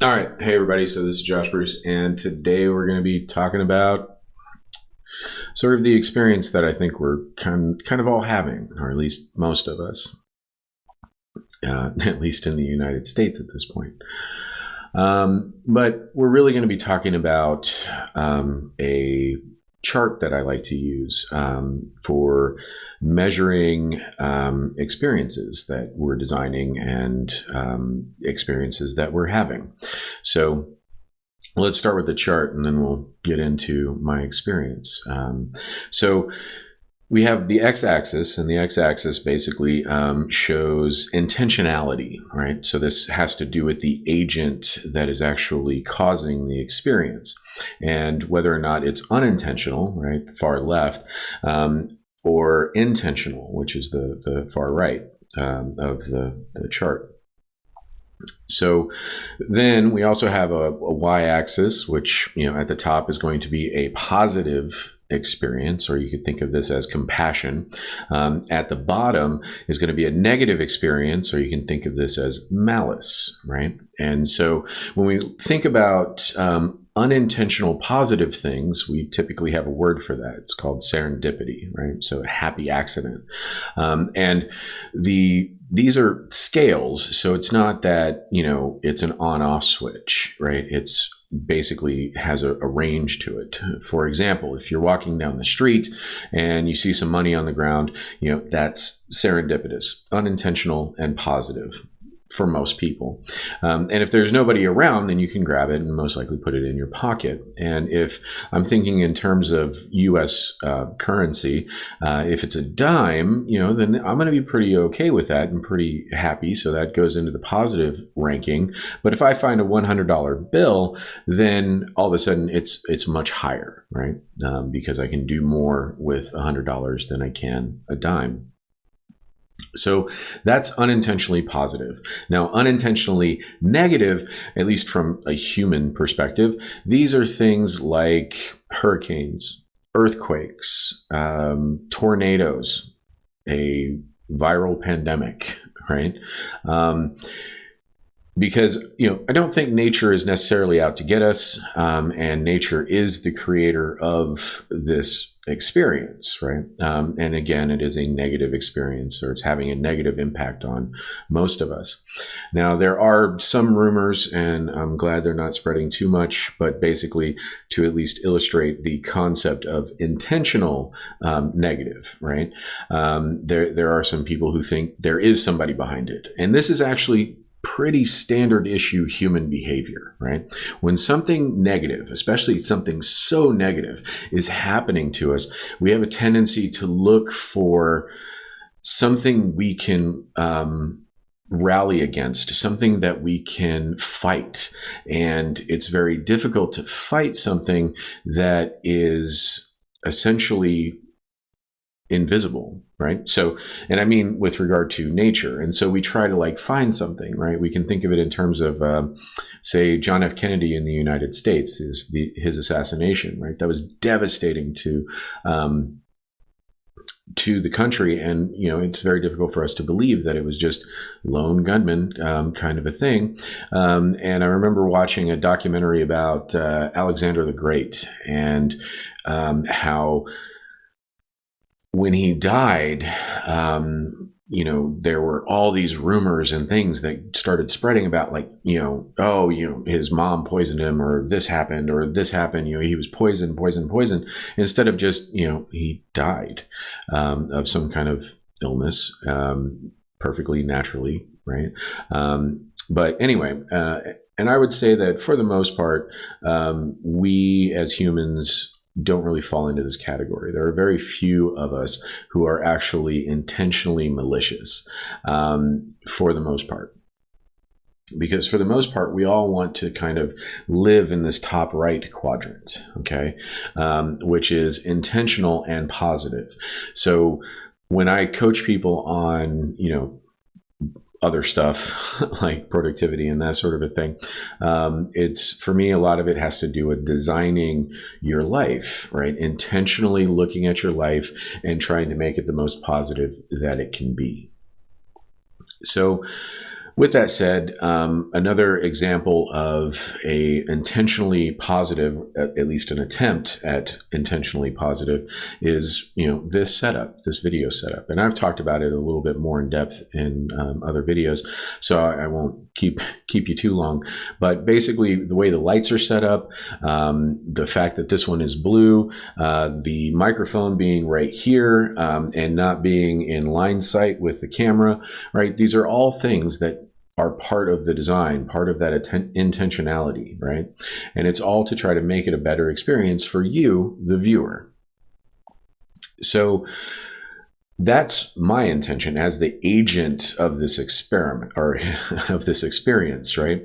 All right. Hey, everybody. So this is Josh Bruce, and today we're going to be talking about sort of the experience that I think we're kind of all having, or at least most of us, at least in the United States at this point. But we're really going to be talking about a chart that I like to use for measuring experiences that we're designing and experiences that we're having. So let's start with the chart and then we'll get into my experience. So we have the x-axis, and the x-axis basically shows intentionality, right? So this has to do with the agent that is actually causing the experience, and whether or not it's unintentional, right, the far left, or intentional, which is the far right of the chart. So then we also have a y-axis, which, at the top is going to be a positive experience, or you could think of this as compassion. At the bottom is going to be a negative experience, or you can think of this as malice, right? And so when we think about unintentional positive things, we typically have a word for that. It's called serendipity, right? So a happy accident. And these are scales. So it's not that, it's an on-off switch, right? It's basically has a range to it. For example, if you're walking down the street and you see some money on the ground, that's serendipitous, unintentional, and positive for most people. And if there's nobody around, then you can grab it and most likely put it in your pocket. And if I'm thinking in terms of US currency, if it's a dime, then I'm going to be pretty okay with that and pretty happy. So that goes into the positive ranking. But if I find a $100 bill, then all of a sudden it's much higher, right? Because I can do more with $100 than I can a dime. So that's unintentionally positive. Now, unintentionally negative, at least from a human perspective, these are things like hurricanes, earthquakes, tornadoes, a viral pandemic, right? Because, I don't think nature is necessarily out to get us, and nature is the creator of this experience, right? And again, it is a negative experience, or it's having a negative impact on most of us. Now, there are some rumors, and I'm glad they're not spreading too much, but basically to at least illustrate the concept of intentional negative, right? There are some people who think there is somebody behind it. And this is actually pretty standard issue human behavior, right? When something negative, especially something so negative, is happening to us, we have a tendency to look for something we can rally against, something that we can fight. And it's very difficult to fight something that is essentially invisible, right? So, and I mean with regard to nature. And so we try to find something, right? We can think of it in terms of, say, John F. Kennedy in the United States, is his assassination, right? That was devastating to the country. And, it's very difficult for us to believe that it was just lone gunman kind of a thing. And I remember watching a documentary about Alexander the Great, and how when he died, there were all these rumors and things that started spreading about his mom poisoned him, or this happened, he was poisoned, instead of just, he died of some kind of illness, perfectly naturally, right? But anyway, and I would say that for the most part, we as humans don't really fall into this category. There are very few of us who are actually intentionally malicious, for the most part. Because for the most part, we all want to kind of live in this top right quadrant, okay, which is intentional and positive. So when I coach people on, other stuff like productivity and that sort of a thing, it's, for me, a lot of it has to do with designing your life, right? Intentionally looking at your life and trying to make it the most positive that it can be. So With that said, another example of a intentionally positive, at least an attempt at intentionally positive, is this setup, this video setup, and I've talked about it a little bit more in depth in other videos, so I won't keep you too long. But basically, the way the lights are set up, the fact that this one is blue, the microphone being right here and not being in line sight with the camera, right? These are all things that are part of the design, part of that intentionality, right? And it's all to try to make it a better experience for you, the viewer. So that's my intention as the agent of this experiment, or of this experience, right?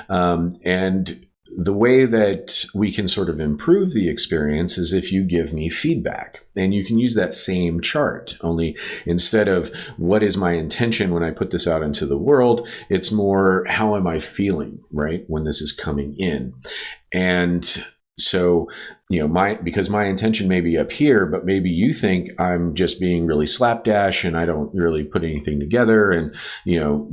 And the way that we can sort of improve the experience is if you give me feedback. And you can use that same chart, only instead of what is my intention when I put this out into the world, it's more how am I feeling, right, when this is coming in. And so, because my intention may be up here, but maybe you think I'm just being really slapdash and I don't really put anything together, and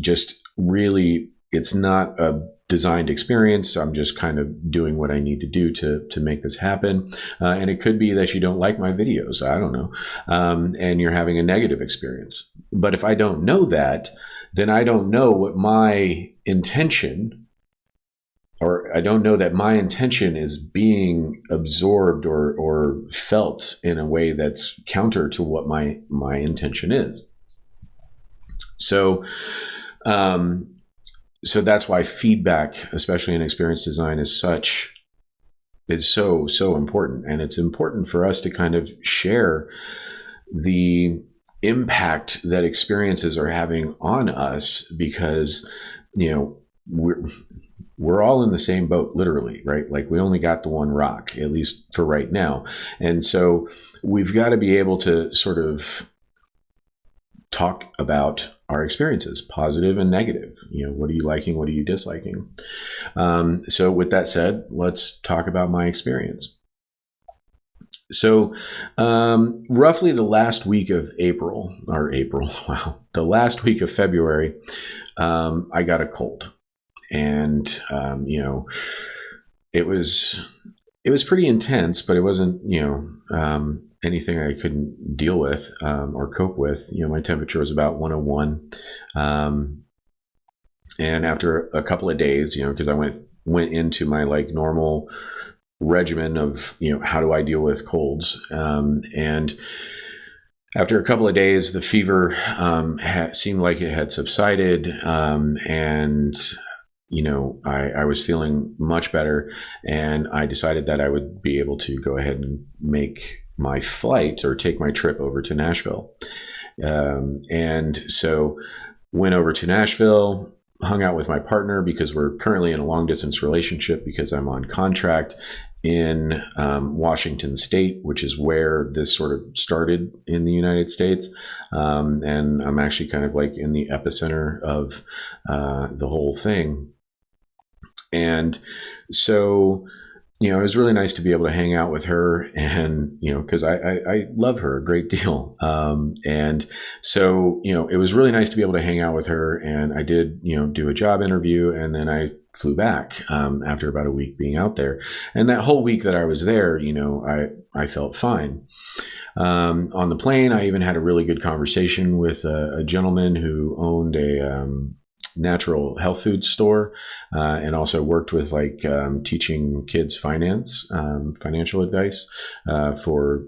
just really it's not a designed experience. I'm just kind of doing what I need to do to make this happen. And it could be that you don't like my videos. I don't know. And you're having a negative experience. But if I don't know that, then I don't know what my intention, or I don't know that my intention is being absorbed or felt in a way that's counter to what my intention is. So, so that's why feedback, especially in experience design, is so important. And it's important for us to kind of share the impact that experiences are having on us, because, we're all in the same boat, literally, right? Like, we only got the one rock, at least for right now. And so we've got to be able to sort of talk about our experiences, positive and negative. What are you liking? What are you disliking? So with that said, let's talk about my experience. So roughly the last week of the last week of February, I got a cold. And, it was pretty intense, but it wasn't, anything I couldn't deal with or cope with. My temperature was about 101. And after a couple of days, because I went into my normal regimen of, how do I deal with colds? And after a couple of days, the fever seemed like it had subsided. And I was feeling much better, and I decided that I would be able to go ahead and make my flight or take my trip over to Nashville. And so went over to Nashville, hung out with my partner, because we're currently in a long distance relationship, because I'm on contract in Washington State, which is where this sort of started in the United States. And I'm actually kind of in the epicenter of the whole thing. And so, it was really nice to be able to hang out with her, and, because I love her a great deal. And so, it was really nice to be able to hang out with her, and I did, do a job interview, and then I flew back after about a week being out there. And that whole week that I was there, I felt fine. On the plane, I even had a really good conversation with a gentleman who owned a natural health food store, and also worked with teaching kids financial advice for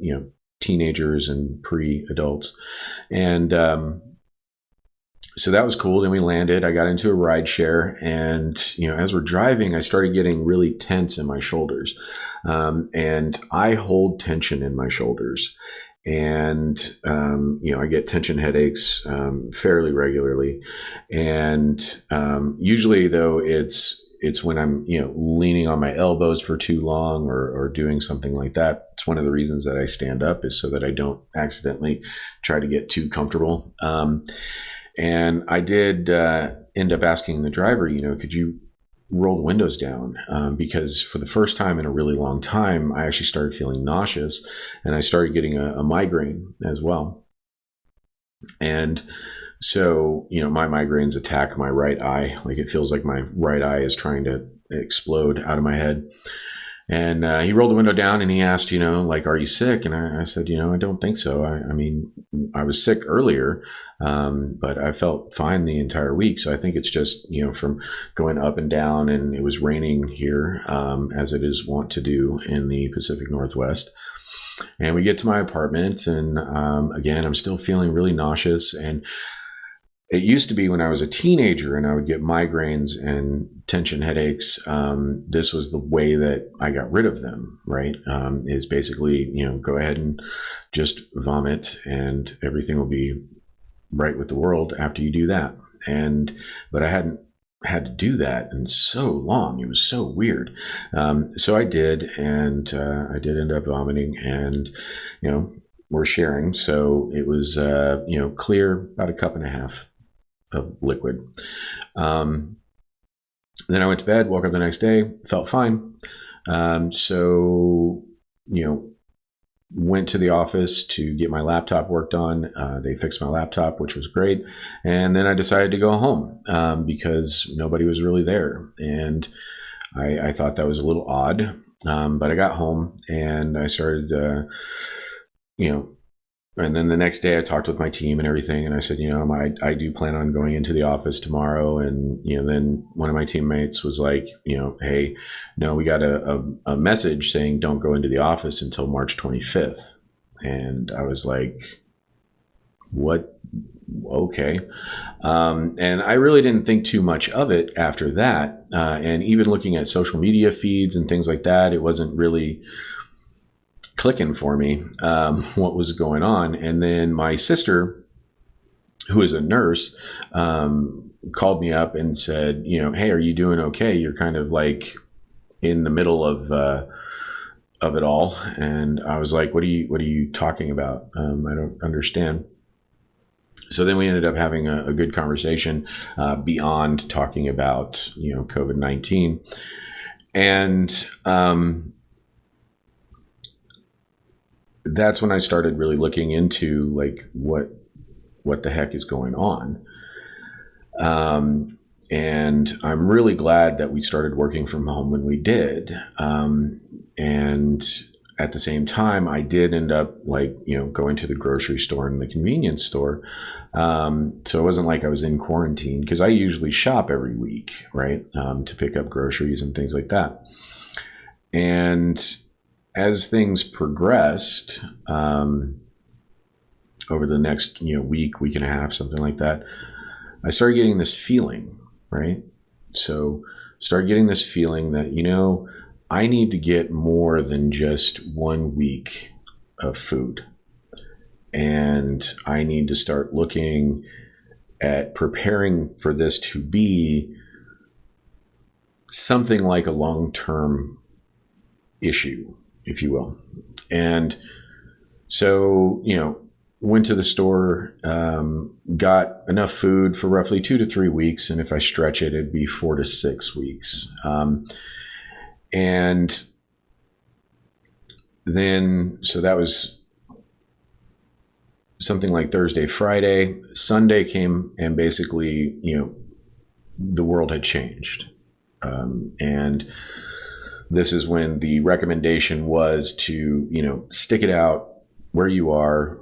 teenagers and pre-adults. And so that was cool. Then we landed. I got into a ride share, and as we're driving, I started getting really tense in my shoulders, and I hold tension in my shoulders. And, I get tension headaches fairly regularly. And usually, though, it's when I'm, leaning on my elbows for too long or doing something like that. It's one of the reasons that I stand up, is so that I don't accidentally try to get too comfortable. And I did end up asking the driver, could you roll the windows down, because for the first time in a really long time, I actually started feeling nauseous, and I started getting a migraine as well. And So, my migraines attack my right eye. Like it feels like my right eye is trying to explode out of my head. And he rolled the window down and he asked, like, are you sick? And I said, I don't think so. I mean, I was sick earlier, but I felt fine the entire week. So I think it's just, from going up and down, and it was raining here, as it is wont to do in the Pacific Northwest. And we get to my apartment, and again, I'm still feeling really nauseous. And it used to be when I was a teenager and I would get migraines and tension headaches. This was the way that I got rid of them, right? Is basically, go ahead and just vomit and everything will be right with the world after you do that. But I hadn't had to do that in so long. It was so weird. So I did, and I did end up vomiting, and, we're sharing. So it was, clear, about a cup and a half of liquid. Then I went to bed, woke up the next day, felt fine. So, went to the office to get my laptop worked on. They fixed my laptop, which was great. And then I decided to go home because nobody was really there. And I thought that was a little odd. But I got home and I started, and then the next day I talked with my team and everything. And I said, I do plan on going into the office tomorrow. And, then one of my teammates was like, hey, no, we got a message saying don't go into the office until March 25th. And I was like, what? Okay. And I really didn't think too much of it after that. And even looking at social media feeds and things like that, it wasn't really clicking for me what was going on. And then my sister, who is a nurse, called me up and said, hey, are you doing okay? You're kind of like in the middle of it all. And I was like, what are you talking about? I don't understand. So then we ended up having a good conversation beyond talking about COVID-19. And that's when I started really looking into like what the heck is going on. And I'm really glad that we started working from home when we did. And at the same time, I did end up going to the grocery store and the convenience store. So it wasn't like I was in quarantine, because I usually shop every week, right? To pick up groceries and things like that. And as things progressed over the next week and a half, something like that, I started getting this feeling, right? So started getting this feeling that, I need to get more than just 1 week of food. And I need to start looking at preparing for this to be something like a long-term issue, if you will. And so, went to the store, got enough food for roughly 2 to 3 weeks. And if I stretch it, it'd be 4 to 6 weeks. And then, so that was something like Thursday, Friday. Sunday came, and basically, the world had changed. And this is when the recommendation was to, stick it out where you are,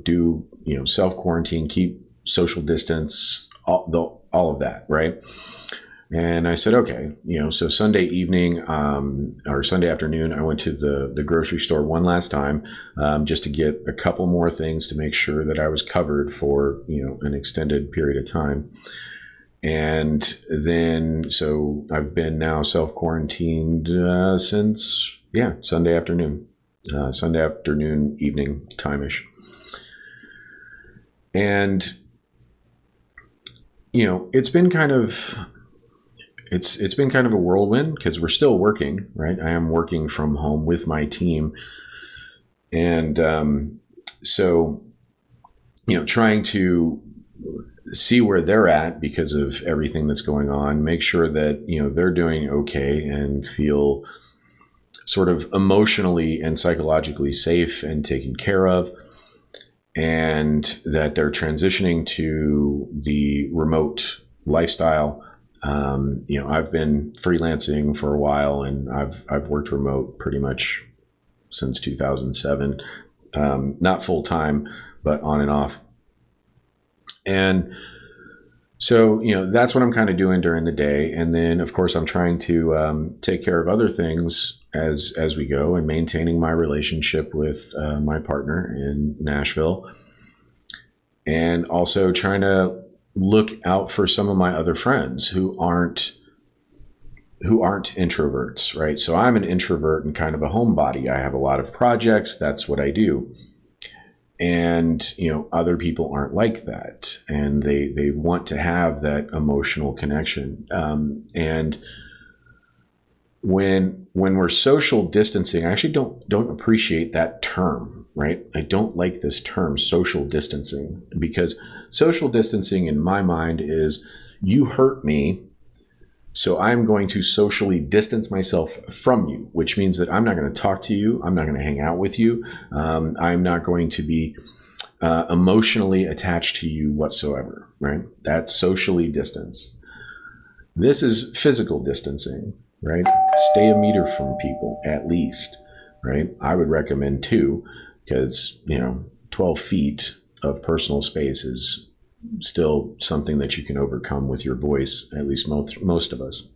do, self-quarantine, keep social distance, all of that, right? And I said, okay, so Sunday evening or Sunday afternoon, I went to the grocery store one last time just to get a couple more things to make sure that I was covered for, an extended period of time. And then, so I've been now self-quarantined since, Sunday afternoon, evening time-ish. And, it's been kind of, it's been kind of a whirlwind, because we're still working, right? I am working from home with my team. And so, trying to see where they're at because of everything that's going on, make sure that, they're doing okay and feel sort of emotionally and psychologically safe and taken care of. and that they're transitioning to the remote lifestyle. I've been freelancing for a while, and I've worked remote pretty much since 2007, not full time, but on and off. And so, that's what I'm kind of doing during the day. And then, of course, I'm trying to take care of other things as we go, and maintaining my relationship with my partner in Nashville. And also trying to look out for some of my other friends who aren't introverts, right? So I'm an introvert and kind of a homebody. I have a lot of projects. That's what I do. And, other people aren't like that, and they want to have that emotional connection. And when we're social distancing, I actually don't appreciate that term, right? I don't like this term, social distancing, because social distancing in my mind is, you hurt me, so I'm going to socially distance myself from you, which means that I'm not going to talk to you. I'm not going to hang out with you. I'm not going to be emotionally attached to you whatsoever, right? That's socially distance. This is physical distancing, right? Stay a meter from people at least, right? I would recommend 2, because, 12 feet of personal space is still something that you can overcome with your voice, at least most of us,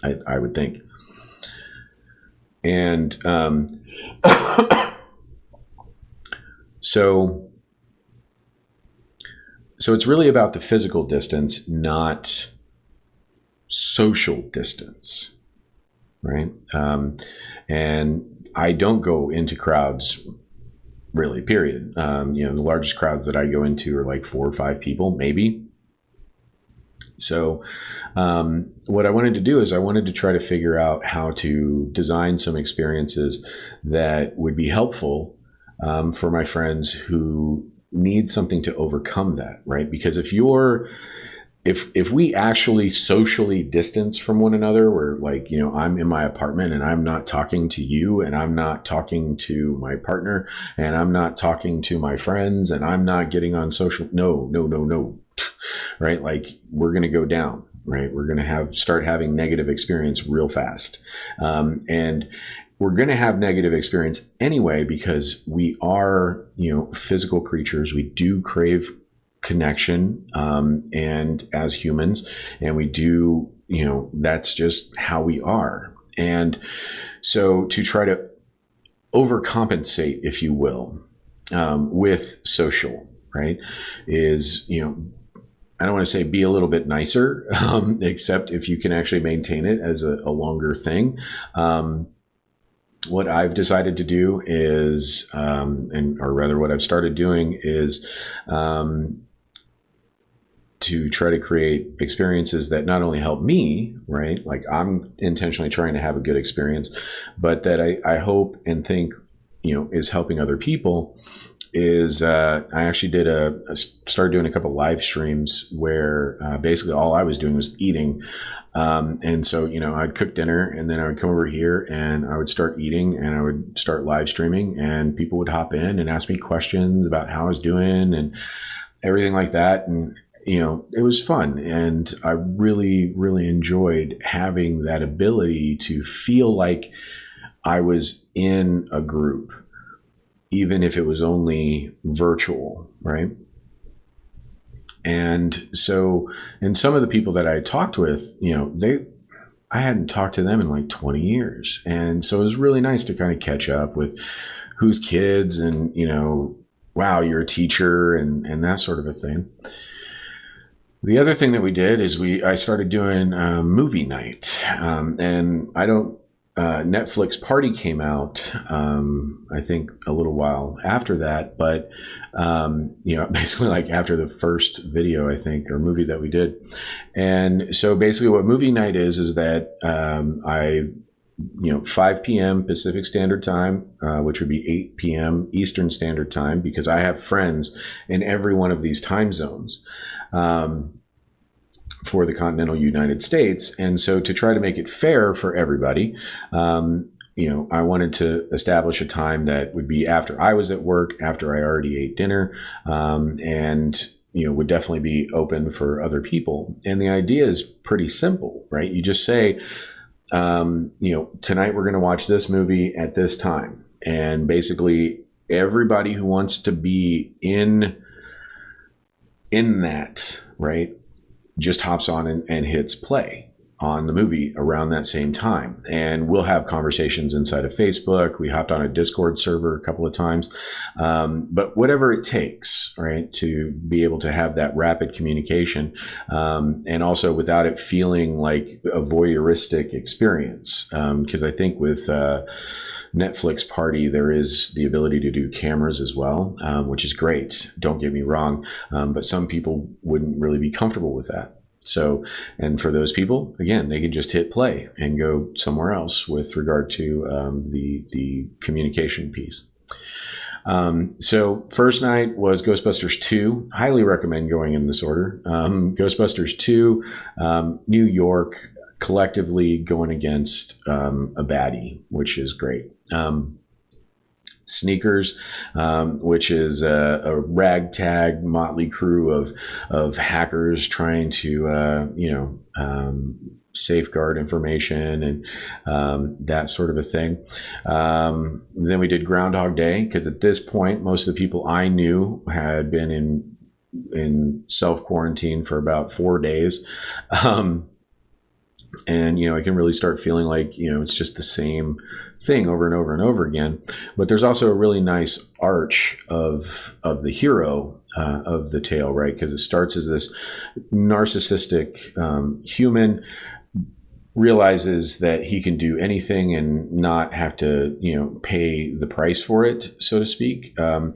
I would think. And so it's really about the physical distance, not social distance, right? And I don't go into crowds, really, period. The largest crowds that I go into are like 4 or 5 people, maybe. So what I wanted to do is I wanted to try to figure out how to design some experiences that would be helpful for my friends who need something to overcome that, right? Because if we actually socially distance from one another, where I'm in my apartment and I'm not talking to you, and I'm not talking to my partner, and I'm not talking to my friends, and I'm not getting on social, no, right? We're going to go down, right? We're going to start having negative experience real fast. And we're going to have negative experience anyway, because we are, physical creatures. We do crave connection, and as humans, and we do, that's just how we are. And so to try to overcompensate, if you will, with social, right, is, I don't want to say be a little bit nicer, except if you can actually maintain it as a longer thing. What I've decided to do is, or rather what I've started doing is, to try to create experiences that not only help me, right? I'm intentionally trying to have a good experience, but that I hope and think, is helping other people. Is I actually started doing a couple live streams where basically all I was doing was eating. And so, I'd cook dinner, and then I would come over here and I would start eating, and I would start live streaming, and people would hop in and ask me questions about how I was doing and everything like that. And, it was fun. And I really, really enjoyed having that ability to feel like I was in a group, even if it was only virtual, right? And so, and some of the people that I talked with, I hadn't talked to them in like 20 years. And so it was really nice to kind of catch up with whose kids, and, wow, you're a teacher, and that sort of a thing. The other thing that we did is I started doing movie night, and Netflix Party came out, I think a little while after that, but, basically after the first video, I think, or movie that we did. And so basically what movie night is that, 5 p.m. Pacific Standard Time, which would be 8 p.m. Eastern Standard Time, because I have friends in every one of these time zones. For the continental United States. And so to try to make it fair for everybody, I wanted to establish a time that would be after I was at work, after I already ate dinner, and would definitely be open for other people. And the idea is pretty simple, right? You just say, tonight we're going to watch this movie at this time, and basically everybody who wants to be in that, right, just hops on and hits play on the movie around that same time. And we'll have conversations inside of Facebook. We hopped on a Discord server a couple of times. But whatever it takes, right, to be able to have that rapid communication, and also without it feeling like a voyeuristic experience. Because I think with Netflix Party, there is the ability to do cameras as well, which is great. Don't get me wrong. But some people wouldn't really be comfortable with that. So, and for those people, again, they can just hit play and go somewhere else with regard to the communication piece. So first night was Ghostbusters 2. Highly recommend going in this order. Ghostbusters 2, New York, collectively going against a baddie, which is great. Sneakers, which is a ragtag motley crew of hackers trying to safeguard information and that sort of a thing. Then we did Groundhog Day, because at this point most of the people I knew had been in self quarantine for about 4 days. And I can really start feeling like it's just the same thing over and over and over again. But there's also a really nice arch of the hero of the tale, right? Because it starts as this narcissistic human, realizes that he can do anything and not have to pay the price for it, so to speak. So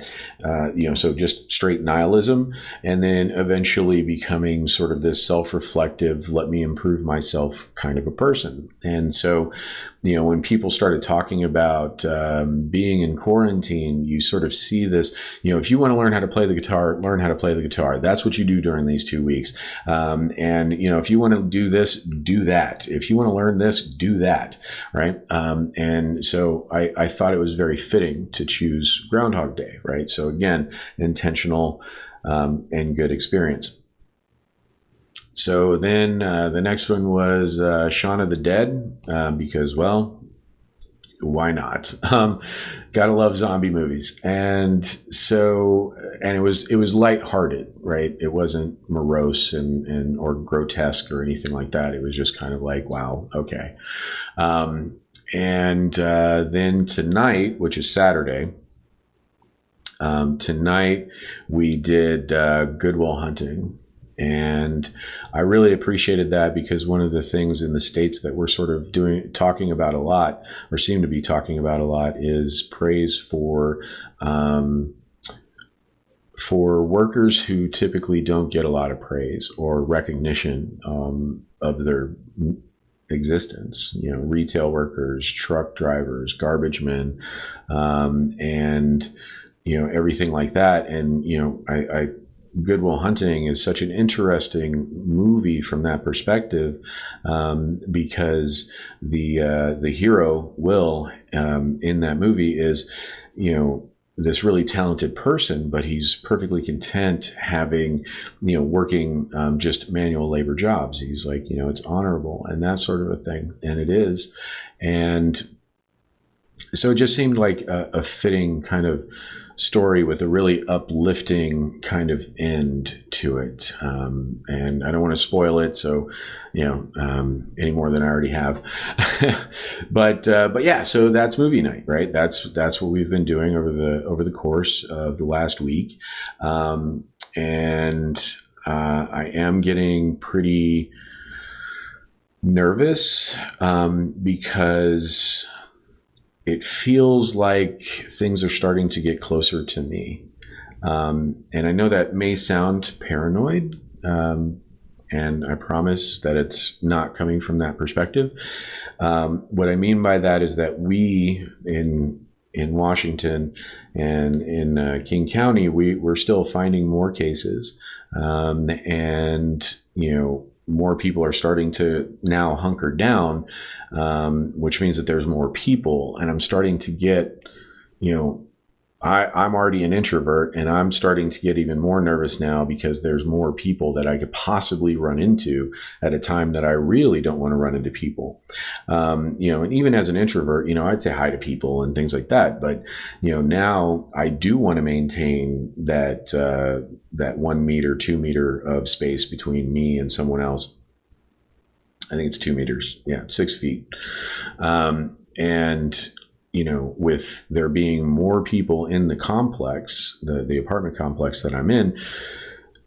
just straight nihilism, and then eventually becoming sort of this self-reflective, let me improve myself kind of a person. And so when people started talking about being in quarantine, you sort of see this, if you want to learn how to play the guitar, learn how to play the guitar. That's what you do during these 2 weeks. And if you want to do this, do that. If you want to learn this, do that, right? And so I thought it was very fitting to choose Groundhog Day, right? So again, intentional and good experience. So then the next one was Shaun of the Dead, because, well, why not? Gotta love zombie movies. And so, and it was lighthearted, right? It wasn't morose and or grotesque or anything like that. It was just kind of like, wow, okay. And then tonight, which is Saturday, tonight we did Good Will Hunting. And I really appreciated that, because one of the things in the States that we're sort of talking about a lot, or seem to be talking about a lot, is praise for workers who typically don't get a lot of praise or recognition of their existence. Retail workers, truck drivers, garbage men, and everything like that. And I Good Will Hunting is such an interesting movie from that perspective, because the hero, Will, in that movie is, this really talented person, but he's perfectly content having, working just manual labor jobs. He's like, it's honorable and that sort of a thing. And it is. And so it just seemed like a fitting kind of story with a really uplifting kind of end to it. And I don't want to spoil it, so, any more than I already have. But yeah, so that's movie night, right? That's what we've been doing over the course of the last week. And I am getting pretty nervous, because it feels like things are starting to get closer to me. And I know that may sound paranoid, and I promise that it's not coming from that perspective. What I mean by that is that we in Washington and in King County, we're still finding more cases. And, more people are starting to now hunker down, which means that there's more people, and I'm starting to get, you know, I'm already an introvert, and I'm starting to get even more nervous now because there's more people that I could possibly run into at a time that I really don't want to run into people. And even as an introvert, I'd say hi to people and things like that. But, now I do want to maintain that, that 1 meter, 2 meter of space between me and someone else. I think it's 2 meters. Yeah, 6 feet. And with there being more people in the complex, the apartment complex that I'm in,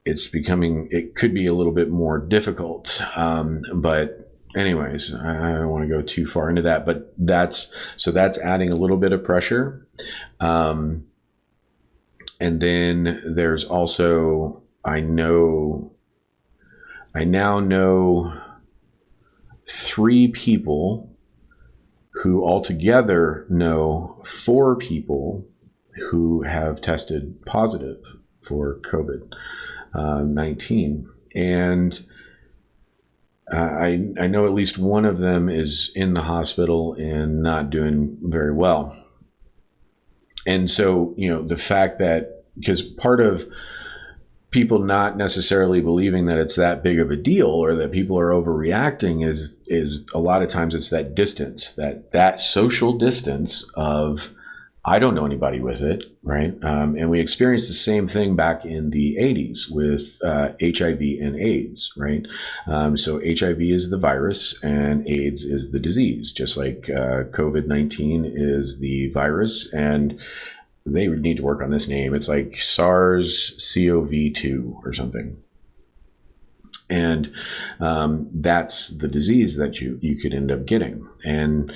it could be a little bit more difficult. But anyways, I don't want to go too far into that, but that's adding a little bit of pressure. And then there's also, I now know 3 people who altogether know 4 people who have tested positive for COVID-19. And I know at least one of them is in the hospital and not doing very well. And so, the fact that, because part of people not necessarily believing that it's that big of a deal or that people are overreacting is a lot of times it's that distance, that social distance of, I don't know anybody with it, right? And we experienced the same thing back in the 80s with HIV and AIDS, right? So HIV is the virus and AIDS is the disease, just like COVID-19 is the virus, and they would need to work on this name. It's like SARS-CoV-2 or something. And that's the disease that you could end up getting. And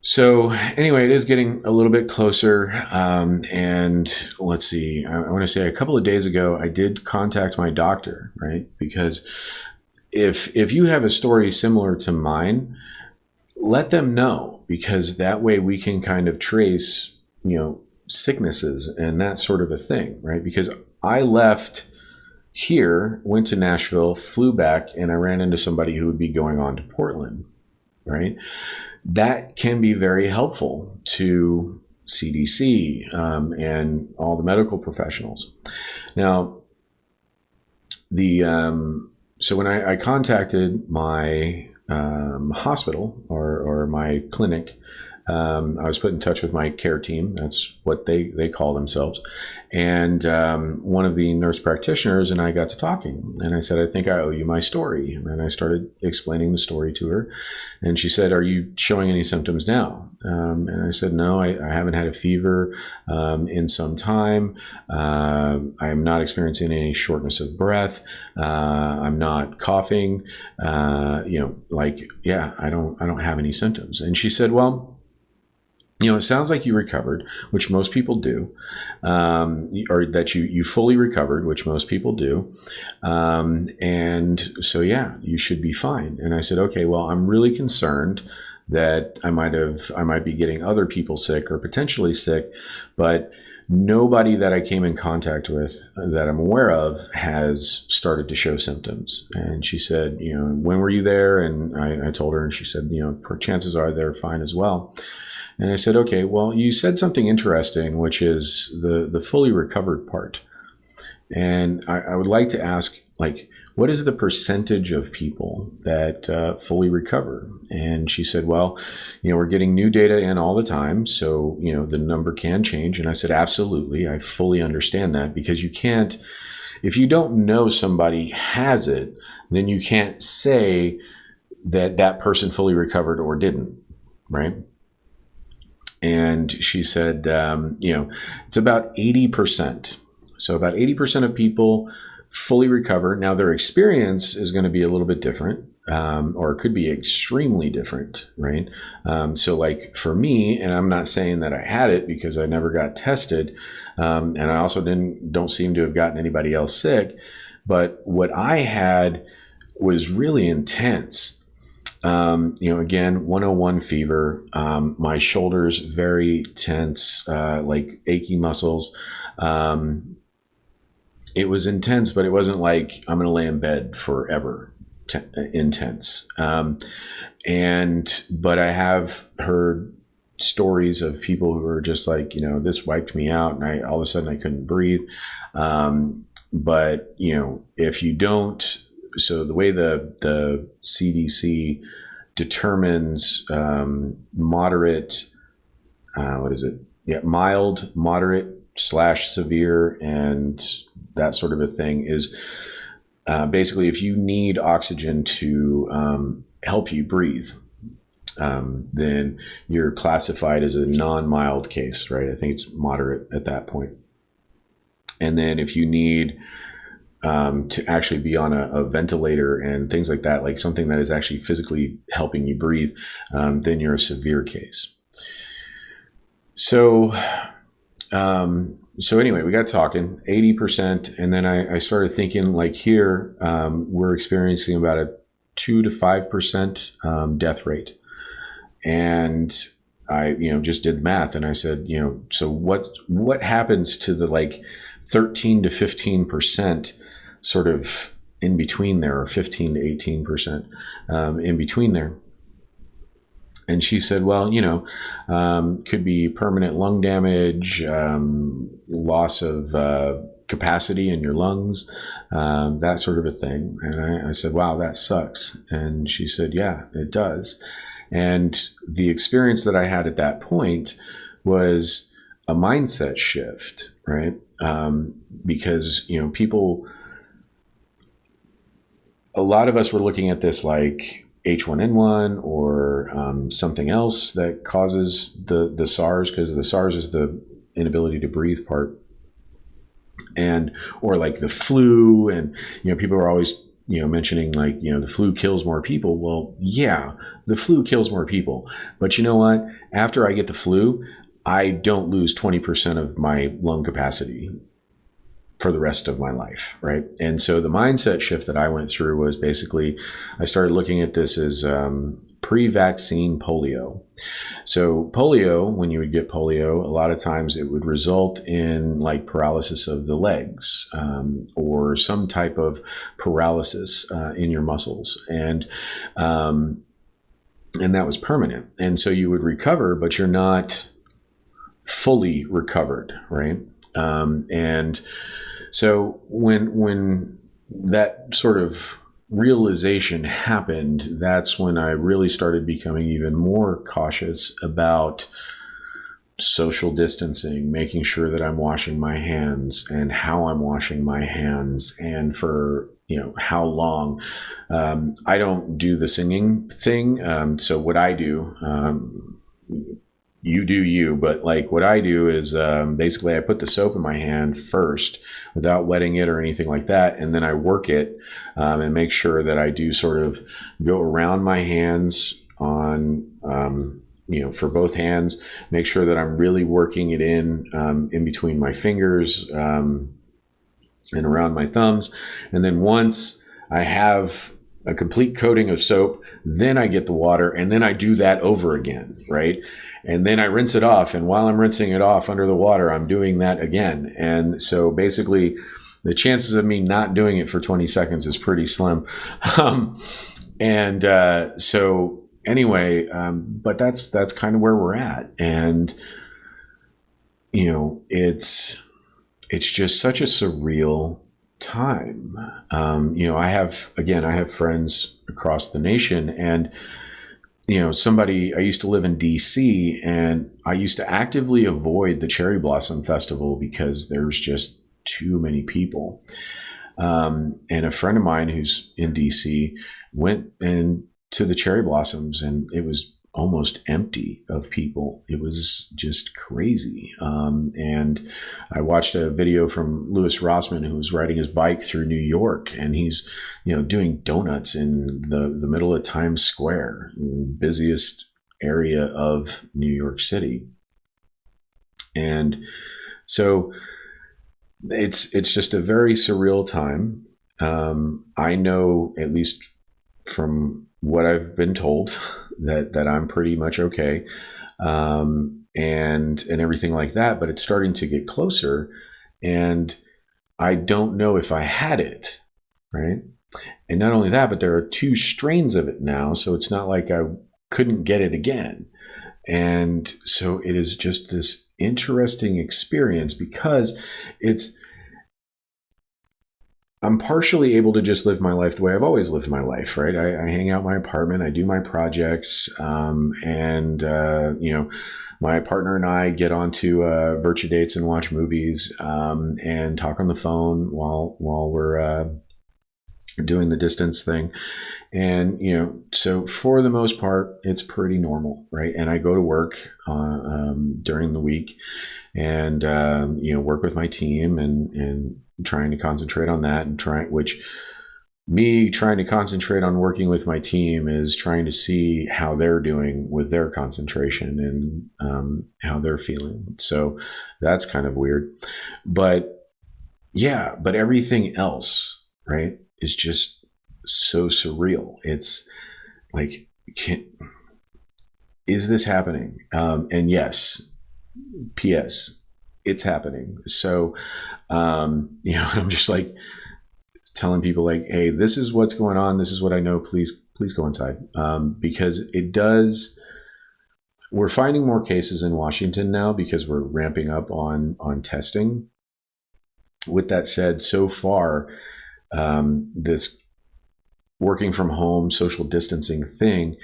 so anyway, it is getting a little bit closer. And let's see, I want to say a couple of days ago, I did contact my doctor, right? Because if you have a story similar to mine, let them know, because that way we can kind of trace, sicknesses and that sort of a thing, right? Because I left here, went to Nashville, flew back, and I ran into somebody who would be going on to Portland, right? That can be very helpful to CDC and all the medical professionals. Now, so when I contacted my hospital or my clinic, I was put in touch with my care team. That's what they call themselves. And one of the nurse practitioners and I got to talking. And I said, I think I owe you my story. And I started explaining the story to her. And she said, are you showing any symptoms now? And I said, no, I haven't had a fever in some time. I'm not experiencing any shortness of breath. I'm not coughing. I don't have any symptoms. And she said, well, it sounds like you recovered, which most people do, or that you fully recovered, which most people do. And so, yeah, you should be fine. And I said, okay, well, I'm really concerned that I might be getting other people sick or potentially sick, but nobody that I came in contact with that I'm aware of has started to show symptoms. And she said, when were you there? And I told her, and she said, chances are they're fine as well. And I said, okay, well, you said something interesting, which is the fully recovered part. And I would like to ask, what is the percentage of people that fully recover? And she said, well, we're getting new data in all the time, so, the number can change. And I said, absolutely, I fully understand that, because you can't, if you don't know somebody has it, then you can't say that person fully recovered or didn't, right? And she said, it's about 80%. So about 80% of people fully recover. Now, their experience is going to be a little bit different, or it could be extremely different, right? So like for me, and I'm not saying that I had it because I never got tested, and I also don't seem to have gotten anybody else sick, but what I had was really intense. Again, 101 fever, my shoulders very tense, like achy muscles. It was intense, but it wasn't like I'm going to lay in bed forever. intense. But I have heard stories of people who are just like, this wiped me out, and all of a sudden I couldn't breathe. But if you don't, so the way the CDC determines moderate, what is it? Yeah, mild, moderate / severe, and that sort of a thing is basically if you need oxygen to help you breathe, then you're classified as a non-mild case, right? I think it's moderate at that point. And then if you need to actually be on a ventilator and things like that, like something that is actually physically helping you breathe, then you're a severe case. So anyway, we got talking 80%. And then I started thinking, like, here, we're experiencing about a 2 to 5% death rate. And I, just did math, and I said, so what happens to the like 13 to 15% sort of in between there, or 15 to 18% in between there? And she said, well, could be permanent lung damage, loss of capacity in your lungs, that sort of a thing. And I said, wow, that sucks. And she said, yeah, it does. And the experience that I had at that point was a mindset shift, right? Because, people, a lot of us were looking at this like H1N1 or something else that causes the SARS, because the SARS is the inability to breathe part, or like the flu. And, people are always mentioning like, the flu kills more people. Well, yeah, the flu kills more people. But you know what? After I get the flu, I don't lose 20% of my lung capacity for the rest of my life, right? And so the mindset shift that I went through was basically, I started looking at this as pre-vaccine polio. So polio, when you would get polio, a lot of times it would result in like paralysis of the legs, or some type of paralysis in your muscles. And that was permanent. And so you would recover, but you're not fully recovered, right? And so when that sort of realization happened, that's when I really started becoming even more cautious about social distancing, making sure that I'm washing my hands and how I'm washing my hands, and for how long. I don't do the singing thing. So what I do, you do you, but like what I do is basically I put the soap in my hand first without wetting it or anything like that, and then I work it and make sure that I do sort of go around my hands on for both hands, make sure that I'm really working it in between my fingers and around my thumbs. And then once I have a complete coating of soap, then I get the water, and then I do that over again, right? And then I rinse it off. And while I'm rinsing it off under the water, I'm doing that again. And so basically the chances of me not doing it for 20 seconds is pretty slim. So anyway, but that's kind of where we're at. And, it's just such a surreal time. I have friends across the nation, and I used to live in DC, and I used to actively avoid the Cherry Blossom Festival because there's just too many people. And a friend of mine who's in DC went into the Cherry Blossoms, and it was almost empty of people. It was just crazy. And I watched a video from Louis Rossman, who was riding his bike through New York, and he's, doing donuts in the middle of Times Square, the busiest area of New York City. And so it's just a very surreal time. I know, at least from what I've been told, that I'm pretty much okay, and everything like that. But it's starting to get closer, and I don't know if I had it, right? And not only that, but there are two strains of it now. So it's not like I couldn't get it again. And so it is just this interesting experience because I'm partially able to just live my life the way I've always lived my life, right? I hang out in my apartment, I do my projects, my partner and I get onto virtual dates and watch movies and talk on the phone while we're doing the distance thing. And, so for the most part, it's pretty normal, right? And I go to work during the week and, work with my team and trying to concentrate on that and trying to concentrate on working with my team is trying to see how they're doing with their concentration and how they're feeling. So that's kind of weird. But everything else, right, is just so surreal. It's like, is this happening? And yes, P.S., it's happening. So, I'm just like telling people like, hey, this is what's going on. This is what I know. Please go inside. Because it does. We're finding more cases in Washington now because we're ramping up on testing. With that said, so far, this working from home, social distancing thing,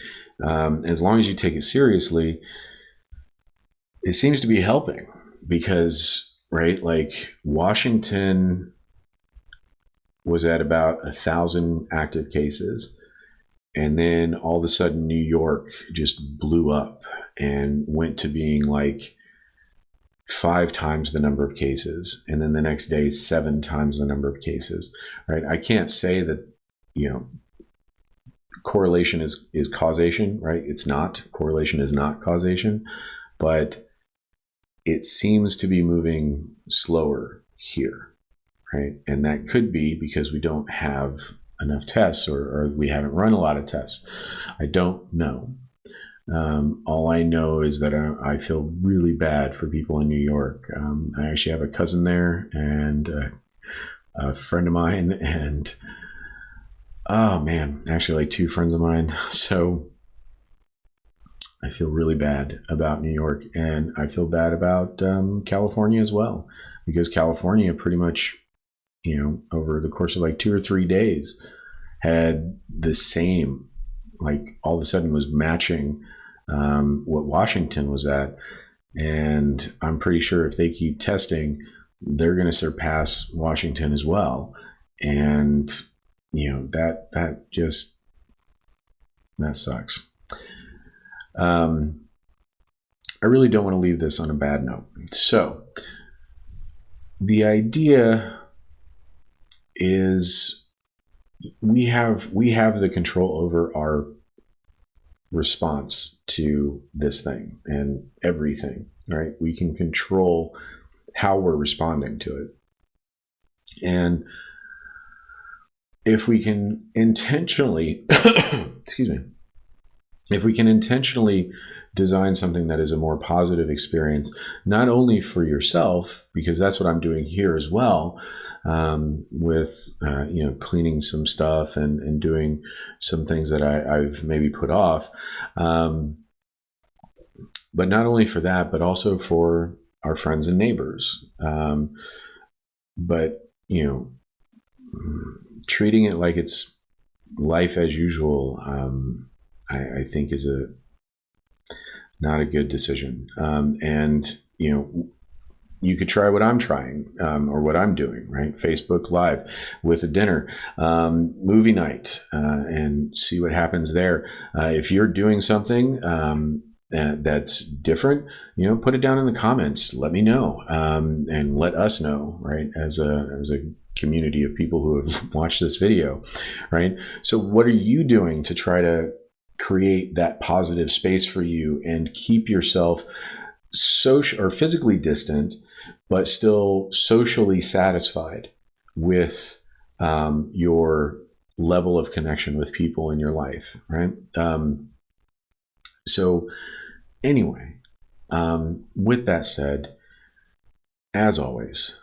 as long as you take it seriously, it seems to be helping because, right, like Washington was at about 1,000 active cases. And then all of a sudden, New York just blew up and went to being like 5 times the number of cases. And then the next day, 7 times the number of cases, right? I can't say that, correlation is causation, right? It's not. Correlation is not causation, but it seems to be moving slower here, right? And that could be because we don't have enough tests or we haven't run a lot of tests. I don't know. All I know is that I feel really bad for people in New York. I actually have a cousin there and a friend of mine and oh man, actually like 2 friends of mine. So I feel really bad about New York and I feel bad about California as well, because California pretty much, over the course of like 2 or 3 days had the same, like all of a sudden was matching what Washington was at. And I'm pretty sure if they keep testing, they're going to surpass Washington as well. And that sucks. I really don't want to leave this on a bad note. So the idea is we have the control over our response to this thing and everything, right? We can control how we're responding to it. And if we can intentionally, excuse me, if we can intentionally design something that is a more positive experience, not only for yourself, because that's what I'm doing here as well, with cleaning some stuff and doing some things that I've maybe put off, but not only for that, but also for our friends and neighbors. But treating it like it's life as usual, I think is not a good decision. And you could try what I'm trying or what I'm doing, right? Facebook Live with a dinner, movie night, and see what happens there. If you're doing something that's different, put it down in the comments. Let me know and let us know, right? As a community of people who have watched this video, right? So what are you doing to try to create that positive space for you and keep yourself social or physically distant, but still socially satisfied with your level of connection with people in your life, right? So anyway, with that said, as always,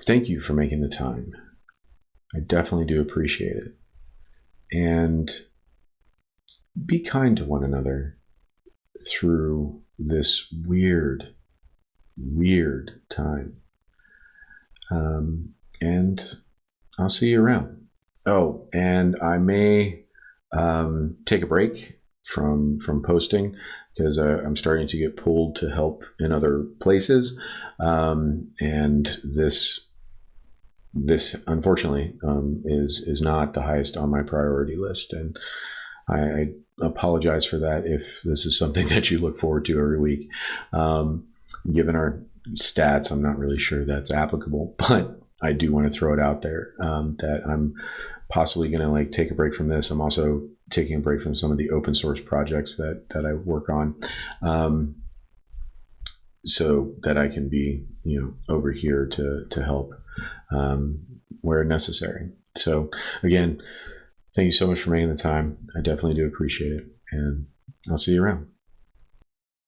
thank you for making the time. I definitely do appreciate it. and be kind to one another through this weird, weird time. And I'll see you around. Oh, and I may take a break from posting because I'm starting to get pulled to help in other places, and this unfortunately is not the highest on my priority list, and I apologize for that if this is something that you look forward to every week. Given our stats, I'm not really sure that's applicable, but I do want to throw it out there that I'm possibly going to like take a break from this. I'm also taking a break from some of the open source projects that I work on, so that I can be over here to help where necessary. So again, thank you so much for making the time. I definitely do appreciate it, and I'll see you around.